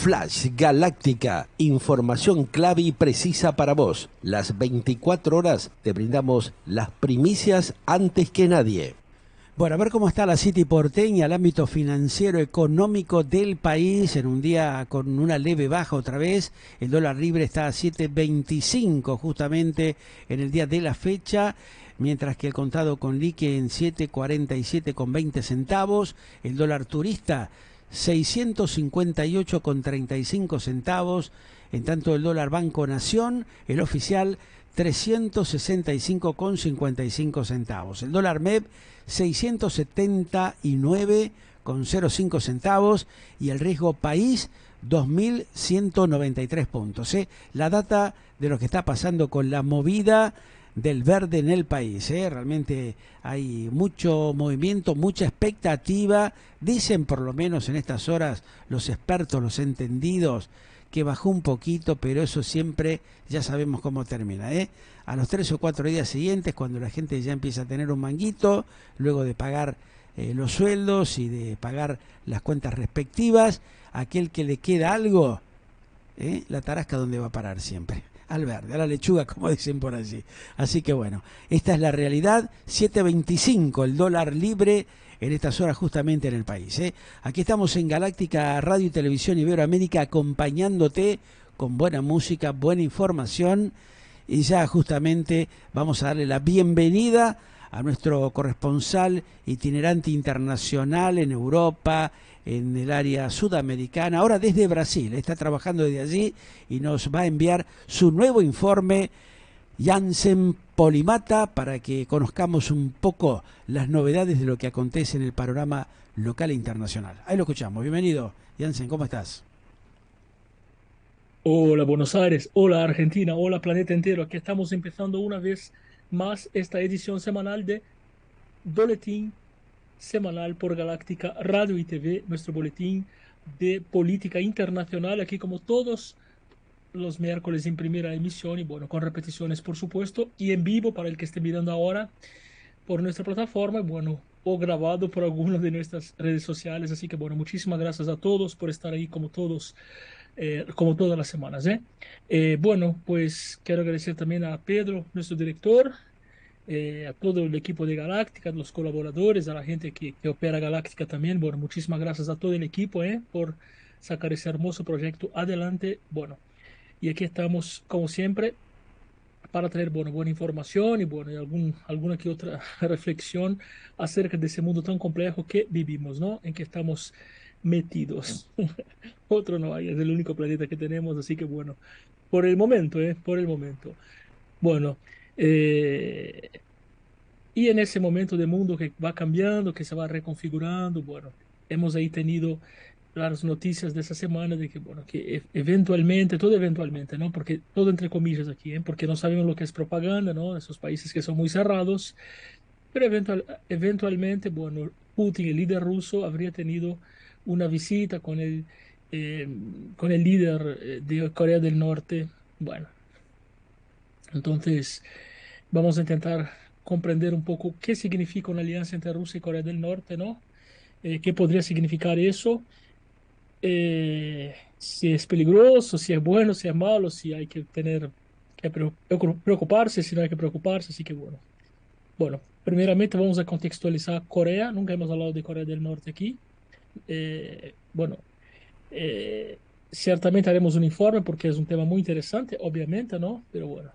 Flash Galáctica, información clave y precisa para vos. Las 24 horas te brindamos las primicias antes que nadie. Bueno, a ver cómo está la City porteña, el ámbito financiero, económico del país en un día con una leve baja otra vez. El dólar libre está a 7.25 justamente en el día de la fecha, mientras que el contado con liqui en 7.47 con 20 centavos. El dólar turista 658 con 35 centavos. En tanto el dólar Banco Nación, el oficial 365 con 55 centavos. El dólar MEP 679 con 05 centavos y el riesgo país 2.193 puntos. La data de lo que está pasando con la movida del verde en el país. Realmente hay mucho movimiento, mucha expectativa. Dicen por lo menos en estas horas los expertos, los entendidos, que bajó un poquito, pero eso siempre ya sabemos cómo termina. A los 3 o 4 días siguientes, cuando la gente ya empieza a tener un manguito, luego de pagar los sueldos y de pagar las cuentas respectivas, aquel que le queda algo, la tarasca donde va a parar siempre. Al verde, a la lechuga, como dicen por allí. Así que bueno, esta es la realidad. 7.25 el dólar libre en estas horas justamente en el país. Aquí estamos en Galáctica Radio y Televisión Iberoamérica acompañándote con buena música, buena información, y ya justamente vamos a darle la bienvenida a nuestro corresponsal itinerante internacional en Europa, en el área sudamericana, ahora desde Brasil, está trabajando desde allí y nos va a enviar su nuevo informe, Jansen Polimata, para que conozcamos un poco las novedades de lo que acontece en el panorama local e internacional. Ahí lo escuchamos. Bienvenido, Jansen, ¿cómo estás? Hola Buenos Aires, hola Argentina, hola planeta entero. Aquí estamos empezando una vez más esta edición semanal de Boletín Semanal por Galáctica Radio y TV, nuestro boletín de política internacional, aquí como todos los miércoles en primera emisión y bueno, con repeticiones por supuesto, y en vivo para el que esté mirando ahora por nuestra plataforma, y bueno, o grabado por alguna de nuestras redes sociales. Así que bueno, muchísimas gracias a todos por estar ahí como todos, como todas las semanas, ¿eh? Bueno, pues quiero agradecer también a Pedro, nuestro director, a todo el equipo de Galáctica, a los colaboradores, a la gente que opera Galáctica también. Bueno, muchísimas gracias a todo el equipo, por sacar ese hermoso proyecto adelante. Bueno, y aquí estamos, como siempre, para traer, bueno, buena información y, bueno, y alguna que otra reflexión acerca de ese mundo tan complejo que vivimos, ¿no? En que estamos metidos. Otro no hay, es el único planeta que tenemos, así que, bueno, por el momento, por el momento. Bueno, eh, y en ese momento de mundo que va cambiando, que se va reconfigurando, bueno, hemos ahí tenido las noticias de esta semana de que, bueno, que eventualmente, todo eventualmente, ¿no? Porque todo entre comillas aquí, ¿eh? Porque no sabemos lo que es propaganda, ¿no? Esos países que son muy cerrados, pero eventualmente, bueno, Putin, el líder ruso, habría tenido una visita eh, con el líder de Corea del Norte. Bueno, entonces vamos a intentar comprender un poco qué significa una alianza entre Rusia y Corea del Norte, ¿no? ¿Qué podría significar eso? Si es peligroso, si es bueno, si es malo, si hay que tener que preocuparse, si no hay que preocuparse. Así que bueno. Bueno, primeramente vamos a contextualizar Corea. Nunca hemos hablado de Corea del Norte aquí. Bueno, eh, ciertamente haremos un informe porque es un tema muy interesante, obviamente, ¿no? Pero bueno,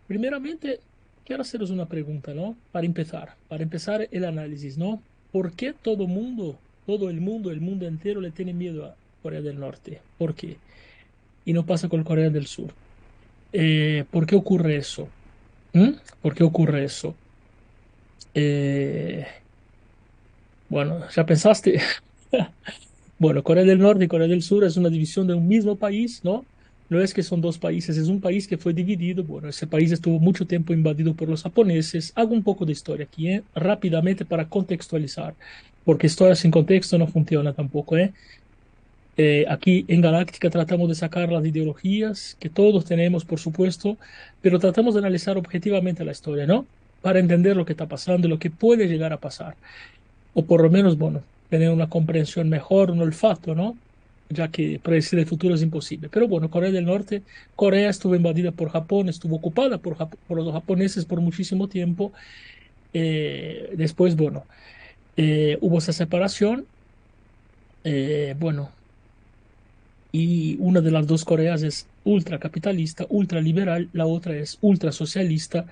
primeramente quiero haceros una pregunta, ¿no? Para empezar el análisis, ¿no? ¿Por qué el mundo entero le tiene miedo a Corea del Norte? ¿Por qué? Y no pasa con Corea del Sur. ¿Por qué ocurre eso? ¿Mm? ¿Por qué ocurre eso? Eh, bueno, ¿ya pensaste? Bueno, Corea del Norte y Corea del Sur es una división de un mismo país, ¿no? No es que son dos países, es un país que fue dividido. Bueno, ese país estuvo mucho tiempo invadido por los japoneses. Hago un poco de historia aquí, rápidamente para contextualizar, porque historia sin contexto no funciona tampoco, ¿eh? Aquí en Galáctica tratamos de sacar las ideologías que todos tenemos, por supuesto, pero tratamos de analizar objetivamente la historia, ¿no? Para entender lo que está pasando y lo que puede llegar a pasar, o por lo menos, bueno, tener una comprensión mejor, un olfato, ¿no? ya que predecir el futuro es imposible. Pero bueno, Corea del Norte, Corea estuvo invadida por Japón, estuvo ocupada por los japoneses por muchísimo tiempo. Después, bueno, hubo esa separación. Bueno, y una de las dos Coreas es ultracapitalista, ultraliberal, la otra es ultrasocialista,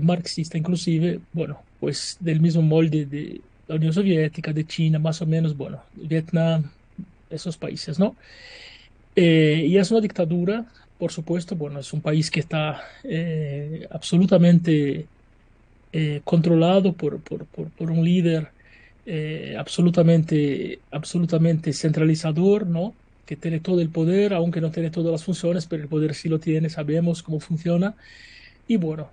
marxista inclusive, bueno, pues del mismo molde de la Unión Soviética, de China, más o menos, bueno, Vietnam, esos países, ¿no? Y es una dictadura, por supuesto, bueno, es un país que está absolutamente controlado por un líder absolutamente centralizador, ¿no? Que tiene todo el poder, aunque no tiene todas las funciones, pero el poder sí lo tiene, sabemos cómo funciona. Y bueno,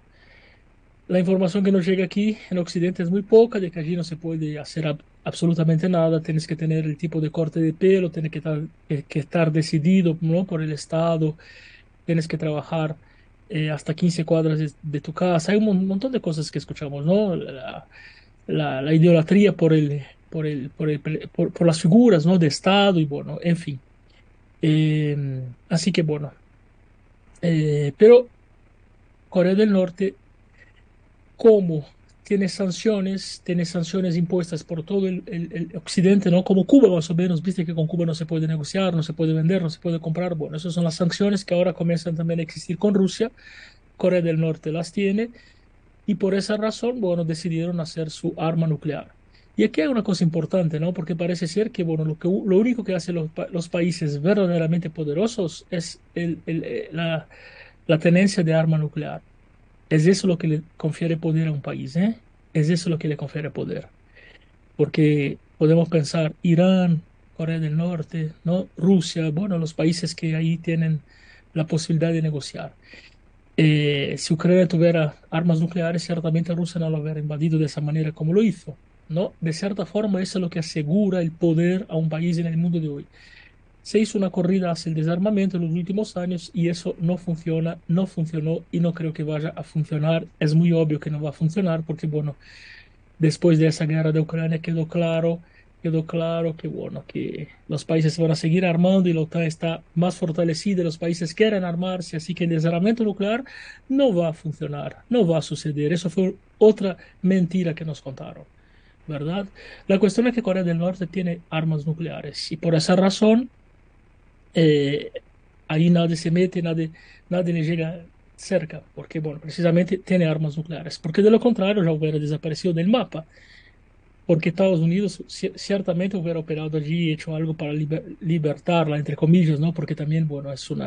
la información que nos llega aquí en Occidente es muy poca, de que allí no se puede hacer absolutamente nada, tienes que tener el tipo de corte de pelo, tienes que estar decidido, ¿no? Por el Estado, tienes que trabajar hasta 15 cuadras de tu casa. Hay un montón de cosas que escuchamos, ¿no? La idolatría por las figuras, ¿no? De Estado y bueno, en fin. Así que bueno, pero Corea del Norte, como tiene sanciones impuestas por todo el Occidente, ¿no? Como Cuba más o menos, viste que con Cuba no se puede negociar, no se puede vender, no se puede comprar. Bueno, esas son las sanciones que ahora comienzan también a existir con Rusia. Corea del Norte las tiene y por esa razón, bueno, decidieron hacer su arma nuclear. Y aquí hay una cosa importante, ¿no? Porque parece ser que, bueno, lo único que hacen los países verdaderamente poderosos es la tenencia de arma nuclear. Es eso lo que le confiere poder a un país, ¿eh? Es eso lo que le confiere poder. Porque podemos pensar Irán, Corea del Norte, ¿no? Rusia, bueno, los países que ahí tienen la posibilidad de negociar. Si Ucrania tuviera armas nucleares, ciertamente Rusia no lo hubiera invadido de esa manera como lo hizo, ¿no? De cierta forma, eso es lo que asegura el poder a un país en el mundo de hoy. Se hizo una corrida hacia el desarmamento en los últimos años y eso no funciona, no funcionó y no creo que vaya a funcionar. Es muy obvio que no va a funcionar porque, bueno, después de esa guerra de Ucrania quedó claro que, bueno, que los países se van a seguir armando y la OTAN está más fortalecida, los países quieren armarse, así que el desarmamento nuclear no va a funcionar, no va a suceder. Eso fue otra mentira que nos contaron, ¿verdad? La cuestión es que Corea del Norte tiene armas nucleares y por esa razón eh, ahí nadie se mete, nadie le llega cerca, porque, bueno, precisamente tiene armas nucleares, porque de lo contrario ya hubiera desaparecido del mapa, porque Estados Unidos ciertamente hubiera operado allí y hecho algo para libertarla, entre comillas, ¿no? Porque también, bueno, es un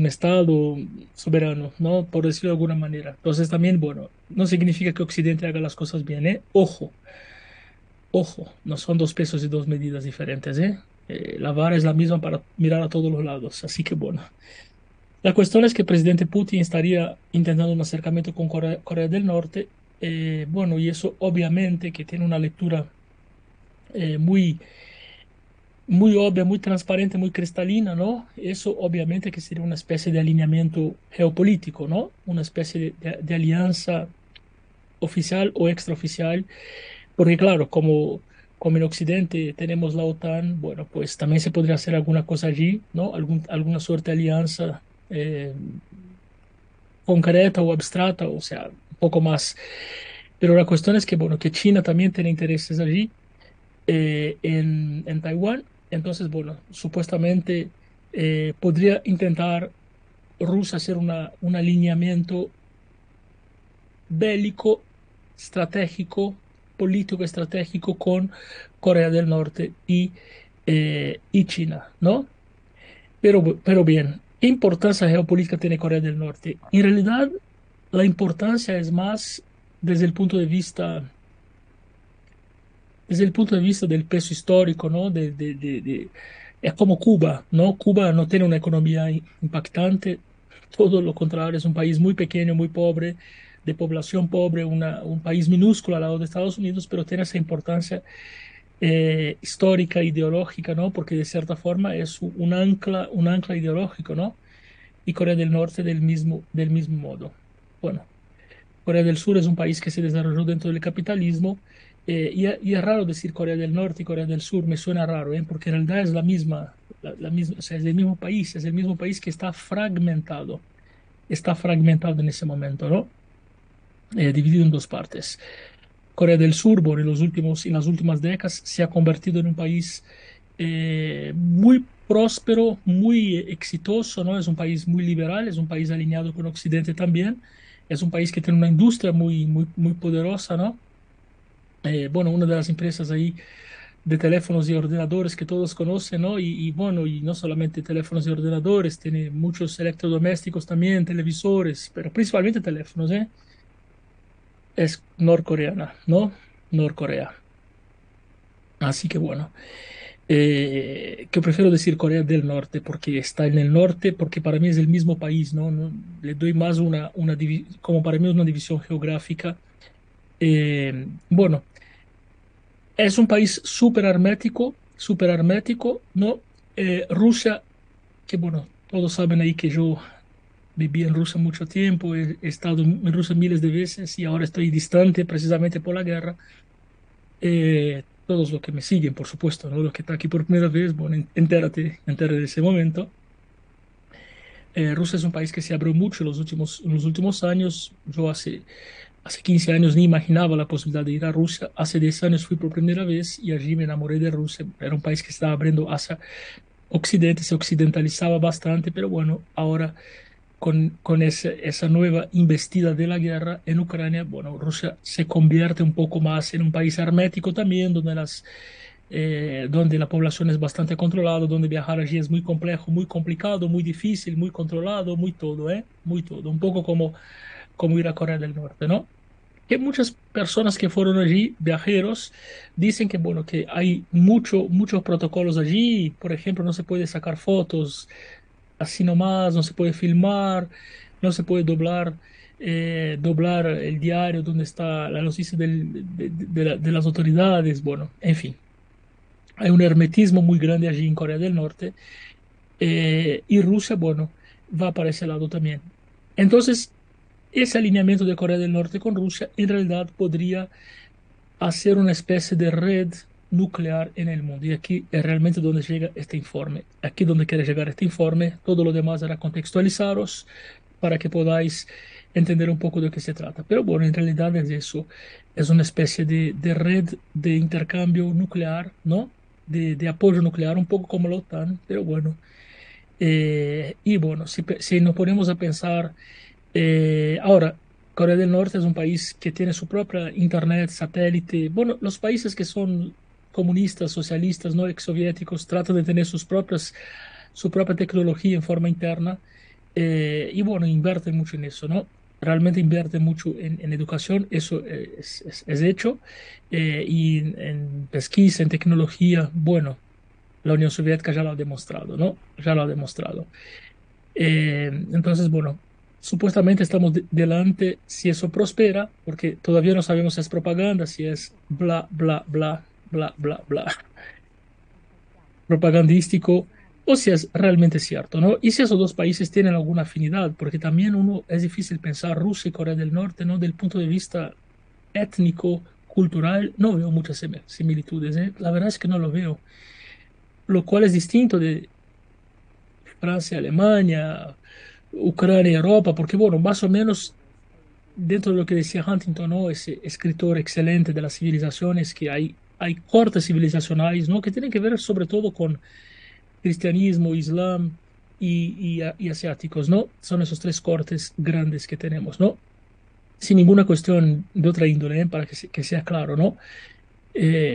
estado soberano, ¿no? Por decirlo de alguna manera. Entonces también, bueno, no significa que Occidente haga las cosas bien, ¿eh? Ojo, ojo, no son dos pesos y dos medidas diferentes, ¿eh? La vara es la misma para mirar a todos los lados. Así que bueno, la cuestión es que el presidente Putin estaría intentando un acercamiento con Corea del Norte. Bueno, y eso obviamente que tiene una lectura muy, muy obvia, muy transparente, muy cristalina, ¿no? Eso obviamente que sería una especie de alineamiento geopolítico, ¿no? Una especie de alianza oficial o extraoficial. Porque claro, como en Occidente tenemos la OTAN, bueno, pues también se podría hacer alguna cosa allí, ¿no? Alguna suerte de alianza concreta o abstrata, o sea, un poco más. Pero la cuestión es que, bueno, que China también tiene intereses allí, en Taiwán. Entonces, bueno, supuestamente podría intentar Rusia hacer un alineamiento bélico, estratégico, político estratégico con Corea del Norte y China, ¿no? Pero bien, ¿qué importancia geopolítica tiene Corea del Norte? En realidad, la importancia es más desde el punto de vista, desde el punto de vista del peso histórico, ¿no? Es como Cuba, ¿no? Cuba no tiene una economía impactante, todo lo contrario, es un país muy pequeño, muy pobre, de población pobre, un país minúsculo al lado de Estados Unidos, pero tiene esa importancia histórica, ideológica, ¿no? Porque de cierta forma es un ancla ideológico, ¿no? Y Corea del Norte del mismo modo. Bueno, Corea del Sur es un país que se desarrolló dentro del capitalismo y es raro decir Corea del Norte y Corea del Sur, me suena raro, porque en realidad es la misma, o sea, es el mismo país que está fragmentado en ese momento, ¿no? Dividido en dos partes. Corea del Sur, bueno, en las últimas décadas se ha convertido en un país muy próspero, muy exitoso, ¿no? Es un país muy liberal, es un país alineado con Occidente también, es un país que tiene una industria muy poderosa, ¿no? Bueno, una de las empresas ahí de teléfonos y ordenadores que todos conocen, ¿no? Bueno, y no solamente teléfonos y ordenadores, tiene muchos electrodomésticos también, televisores, pero principalmente teléfonos, ¿eh? Es norcoreana, ¿no? Norcorea. Así que bueno, que prefiero decir Corea del Norte porque está en el norte, porque para mí es el mismo país, ¿no? Le doy más como para mí es una división geográfica. Bueno, es un país súper hermético, ¿no? Rusia, que bueno, todos saben ahí que yo viví en Rusia mucho tiempo, he estado en Rusia miles de veces y ahora estoy distante precisamente por la guerra. Todos los que me siguen, por supuesto, ¿no? Los que están aquí por primera vez, bueno, entérate de ese momento. Rusia es un país que se abrió mucho en los últimos años. Yo hace 15 años ni imaginaba la posibilidad de ir a Rusia. Hace 10 años fui por primera vez y allí me enamoré de Rusia. Era un país que estaba abriendo hacia Occidente, se occidentalizaba bastante, pero bueno, ahora con esa nueva investida de la guerra en Ucrania, bueno, Rusia se convierte un poco más en un país hermético también, donde la población es bastante controlada, donde viajar allí es muy complejo, muy complicado, muy difícil, muy controlado, muy todo, ¿eh? Muy todo. Un poco como ir a Corea del Norte, ¿no? Que muchas personas que fueron allí, viajeros, dicen que, bueno, que hay muchos protocolos allí. Por ejemplo, no se puede sacar fotos así nomás, no se puede filmar, no se puede doblar el diario donde está la noticia de las autoridades. Bueno, en fin, hay un hermetismo muy grande allí en Corea del Norte, y Rusia, bueno, va para ese lado también. Entonces, ese alineamiento de Corea del Norte con Rusia en realidad podría hacer una especie de red nuclear en el mundo. Y aquí es realmente donde llega este informe. Aquí donde quiere llegar este informe, todo lo demás era contextualizaros para que podáis entender un poco de qué se trata. Pero bueno, en realidad es eso, es una especie de red de intercambio nuclear, ¿no? De apoyo nuclear, un poco como la OTAN, pero bueno. Y bueno, si nos ponemos a pensar ahora, Corea del Norte es un país que tiene su propia internet, satélite. Bueno, los países que son comunistas, socialistas, no exsoviéticos, tratan de tener su propia tecnología en forma interna, y bueno, invierten mucho en eso, ¿no? Realmente invierten mucho en educación, eso es hecho, y en pesquisa, en tecnología, bueno, la Unión Soviética ya lo ha demostrado, ¿no? Ya lo ha demostrado. Entonces, bueno, supuestamente estamos delante, si eso prospera, porque todavía no sabemos si es propaganda, si es bla, bla, bla, bla, bla, bla, propagandístico, o si es realmente cierto, ¿no? Y si esos dos países tienen alguna afinidad, porque también es difícil pensar Rusia y Corea del Norte, ¿no? Del punto de vista étnico, cultural, no veo muchas similitudes, ¿eh? La verdad es que no lo veo, lo cual es distinto de Francia, Alemania, Ucrania y Europa, porque bueno, más o menos dentro de lo que decía Huntington, ¿no? Ese escritor excelente de las civilizaciones, que hay cortes civilizacionales, ¿no? Que tienen que ver sobre todo con cristianismo, islam y asiáticos, ¿no? Son esos tres cortes grandes que tenemos, ¿no? Sin ninguna cuestión de otra índole, ¿eh? Para que sea claro, ¿no?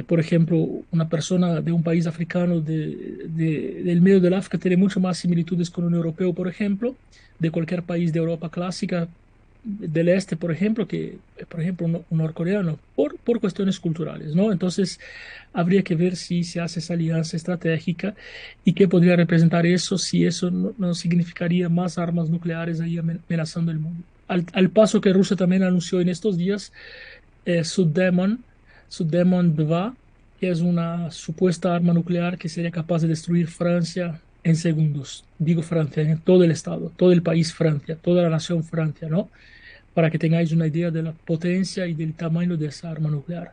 Por ejemplo, una persona de un país africano del medio del África tiene mucho más similitudes con un europeo, por ejemplo, de cualquier país de Europa clásica, del este, por ejemplo, que, por ejemplo, un norcoreano, por cuestiones culturales, ¿no? Entonces, habría que ver si se hace esa alianza estratégica y qué podría representar eso, si eso no significaría más armas nucleares ahí amenazando el mundo. Al paso que Rusia también anunció en estos días su Demon 2, que es una supuesta arma nuclear que sería capaz de destruir Francia en segundos. Digo Francia, en todo el estado, todo el país Francia, toda la nación Francia, ¿no? Para que tengáis una idea de la potencia y del tamaño de esa arma nuclear.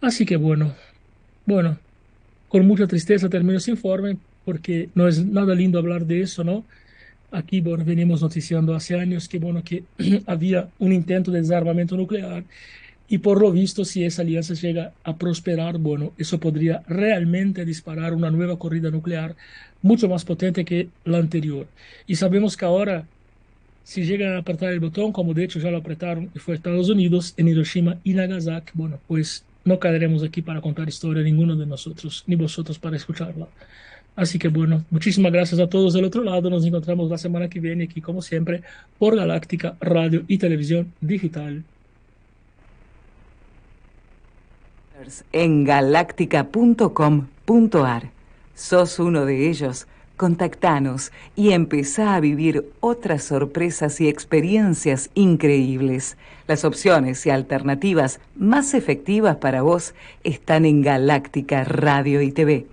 Así que bueno, con mucha tristeza termino ese informe porque no es nada lindo hablar de eso, ¿no? Aquí, bueno, venimos noticiando hace años que, bueno, que había un intento de desarmamento nuclear y por lo visto, si esa alianza llega a prosperar, bueno, eso podría realmente disparar una nueva corrida nuclear mucho más potente que la anterior. Y sabemos que ahora, si llegan a apretar el botón, como de hecho ya lo apretaron y fue Estados Unidos en Hiroshima y Nagasaki, bueno, pues no caeremos aquí para contar historia ninguno de nosotros, ni vosotros para escucharla. Así que bueno, muchísimas gracias a todos del otro lado. Nos encontramos la semana que viene aquí, como siempre, por Galáctica Radio y Televisión Digital. En galáctica.com.ar. ¿Sos uno de ellos? Contactanos y empezá a vivir otras sorpresas y experiencias increíbles. Las opciones y alternativas más efectivas para vos están en Galáctica Radio y TV.